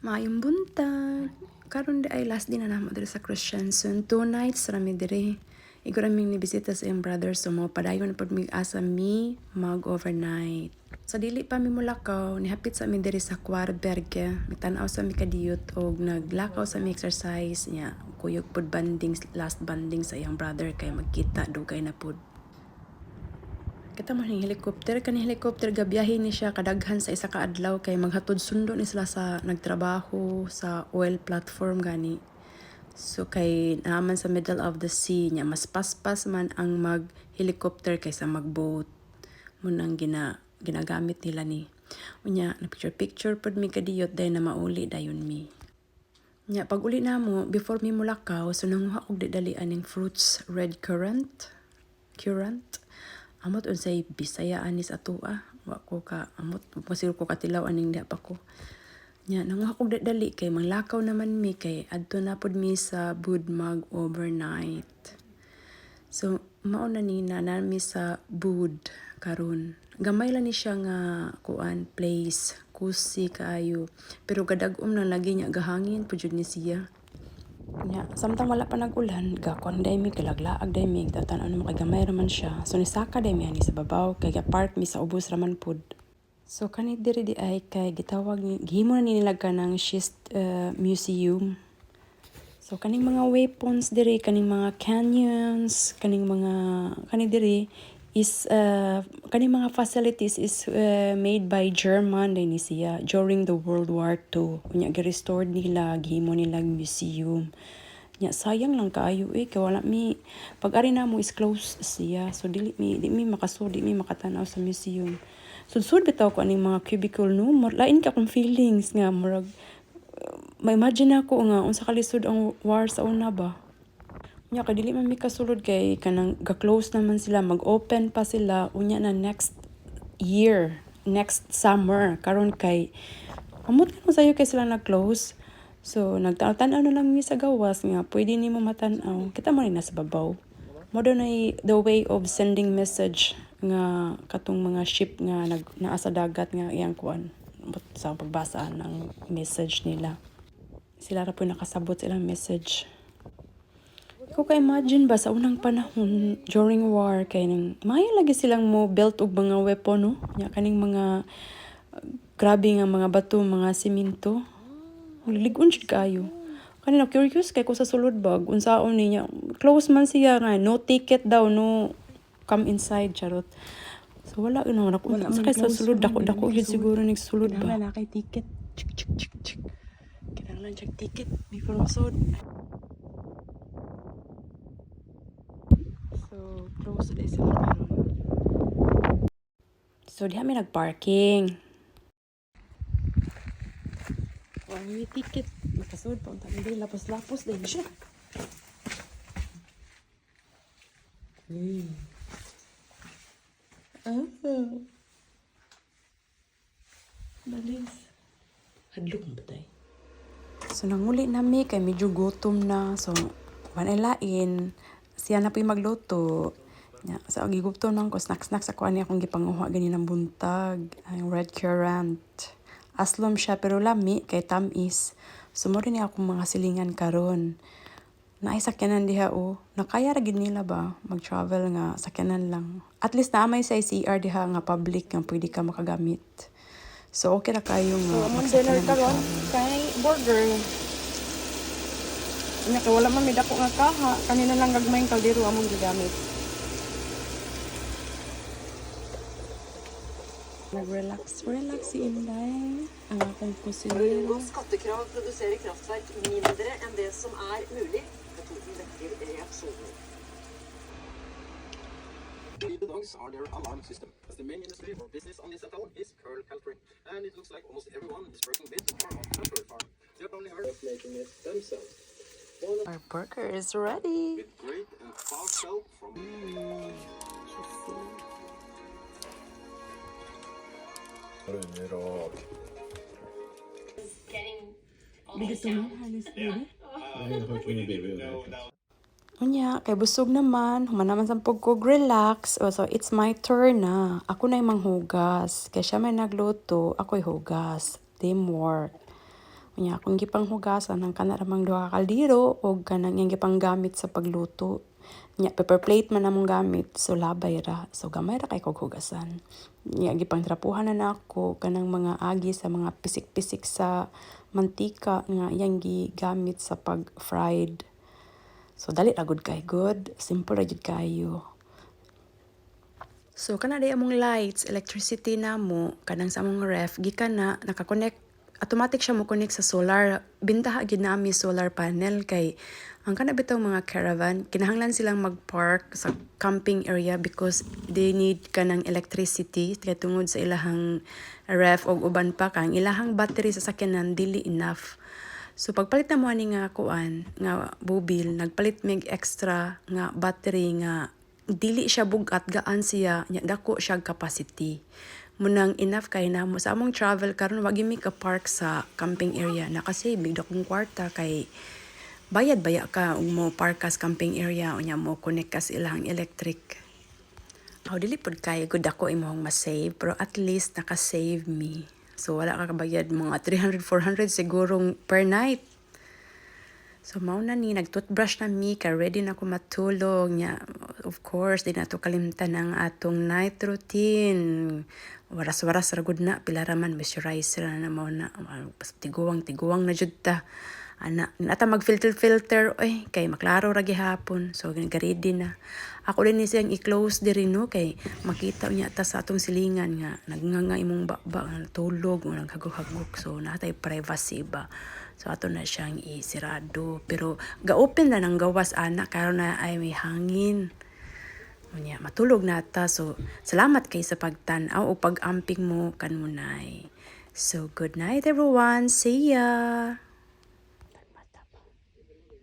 Maayong buntag. Karon di ay last din na namo diri sa Christianson. 2 nights rami diri. Igo raming nibisita sa iyong brother so mo padayon pod mig asa mi mag-overnight. Sa dili pa mi mulakaw, nihapit sa mi diri sa Kwarberge. Mitan-aw sa mi kadiyot og naglakaw sa mi exercise nya. Kuyog pod banding last banding sa iyang brother kay magkita dugay na pod. Kita mo ning helicopter, kaning helicopter gabiyahin ni siya kadaghan sa isa ka adlaw kay maghatod sundo ni sila sa nagtrabaho sa oil platform gani. So kay naaman sa middle of the sea nya mas paspas man ang mag helicopter kaysa mag boat. Munang ginagamit nila ni. Unya na picture pod mi kadiyot day na mauli dayon mi. Nya pag uli namo before mi mulakaw so nanguha og didalian ning fruits red currant. Amot unsay Bisaya anis atoa. Wa ko ka amot masiro ko katilaw aning diha pa ko. Nya nanguha kog dali kay manglakaw naman mi kay adto na pod mi sa Bud mag overnight. So mao na ni na mi sa Bud karon. Gamay lang ni siya nga kuan place, kusi kaayo. Pero gadag-om na lagi niya gahangin pud jud ni siya. Nya, samtang wala pa nag-ulan, gakon day mi kalaglaag day mi tatan-aw na makagamay raman siya. So nisaka day mi ani sa babaw kay park mi sa ubos raman pud. So kani diri di ay kay gitawag ni gihimo na nila kanang schist museum. So kaning mga weapons diri, kaning mga canyons, kaning mga kani diri is kaning mga facilities is made by German din ni siya during the World War II. Unya gi-restored nila, gihimo nila museum. Nya sayang lang kaayo kay wala mi pag-ari na mo is close siya. So di mi makasud, di mi makatanaw sa museum. Sud bitaw ko aning mga cubicle no, lain ka kung feelings nga murag ma-imagine ako nga unsa kalisod ang war sa una ba. Nya kay dili man mi kasulod kay kanang ga-close naman sila, mag-open pa sila unya na next year, next summer karon kay amot mo sayo kay sila nag-close. So nagtan-aw na lang mi sa gawas nga pwede nimo matan-aw. Kita man na sa babaw. Mo na the way of sending message nga katong mga ship nga naa sa dagat nga iyang kuan sa pagbasa ng message nila. Sila ra po nakasabot silang message. Ikaw ka-imagine ba sa unang panahon during war kay nang maayo lagi silang mo belt og mga weapon no? Nya kaning mga grabe nga mga bato, mga simento. Ligon jud kayo. Kanina curious kay ko sa sulod bag unsaon niya. Close man siya nga no ticket daw no come inside charot. So wala na ako sa kay sa sulod dako gyud siguro ning sulod ba. Wala kay ticket. Chik. Kinahanglan check ticket before masud. So, close na sila karon. So, diha may nag-parking. Wala may ticket. Makasud pa. Unta hindi lapos-lapos din siya. Balis. Hadlok mo ba tayo? So, nanguli nami kay medyo gutom na. So, manalain. Siya na po'y magluto. Sa gigupto nang ko, snacks ako ani akong gipanguha ganin ng buntag. Ang red currant. Aslom siya pero lami kay tamis. Sumuri niya akong mga silingan karon. Naay sakyanan diha o. Nakaya ra gid nila ba mag-travel nga sakyanan lang. At least naamay sa CR diha nga public nga pwede ka makagamit. So okay ra kayo nga. So among dinner karon kay burger. Nya kay wala man mi dako nga kaha, kanina lang gagmayng kaldero among gigamit. Relax si Inday. Ang akong kusinero. Norsk skattekrav produserer kraftverk mindre enn det som er mulig. Metoden vekker reaksjoner. The dogs are their alarm system. As the main industry for business on this town is pearl culturing, and it looks like almost everyone is working with the farm on a pearl farm. They have only heard of making it themselves. Our burger is ready. With great and fast help from Unya, kay busog naman, humanaman sa pagkog relax. So it's my turn na. Ako na yung manghugas. Kaya siya may nagluto, ako'y hugas. Teamwork. Unya kung gipanghugasan ng kana ramang duha ka kaldero o kanang iyang gipanggamit sa pagluto. Nya paper plate man namong gamit so labay ra. So gamay ra kay kog hugasan. Nya gipangtrapuhan na nako kanang mga agi sa mga pisik-pisik sa mantika nga iyang gigamit sa pag-fried. So dali ra gud kay good, simple ra jud kayo. So kana day among lights, electricity namo kanang sa among ref gikan na naka-connect automatic siya mo connect sa solar. Bintaha gid nami solar panel kay ang kana bitong mga caravan kinahanglan silang mag-park sa camping area because they need kanang electricity kay tungod sa ilahang ref og uban pa kang ilahang battery sa sakyanan dili enough. So pagpalit na mo ani nga kuan nga bubil, nagpalit mig extra nga battery nga dili siya bugat, gaan siya, nya dako siya capacity. Munang enough kay namo sa among travel karon wagi mi ka park sa camping area na kasi big dakong kwarta kay bayad baya ka ug mo park ka sa camping area unya mo connect ka sa ilang electric. Aw dili pud kay gud ako imong ma-save pero at least naka-save me. So wala ka kabayad mga 300-400 sigurong per night. So mao na ni nag-toothbrush na mi kay ready na ako matulog nya. Of course, di na to kalimtan ang atong night routine. Waras-waras ra gud na pila ra man moisturizer na mao na tiguang na jud ta. Ana nata mag-filter oy kay maklaro ra gihapon. So ready na. Ako din ni siyang i-close diri no kay makita niya ta sa atong silingan nga nagnganga imong baba nga tulog o naghagok-hagok. So natay privacy ba. So ato na siyang isirado pero ga-open na ng gawas ana karon na ay may hangin. Unya matulog na ta. So salamat kay sa pagtan-aw o pag-amping mo kanunay. So good night everyone. See ya.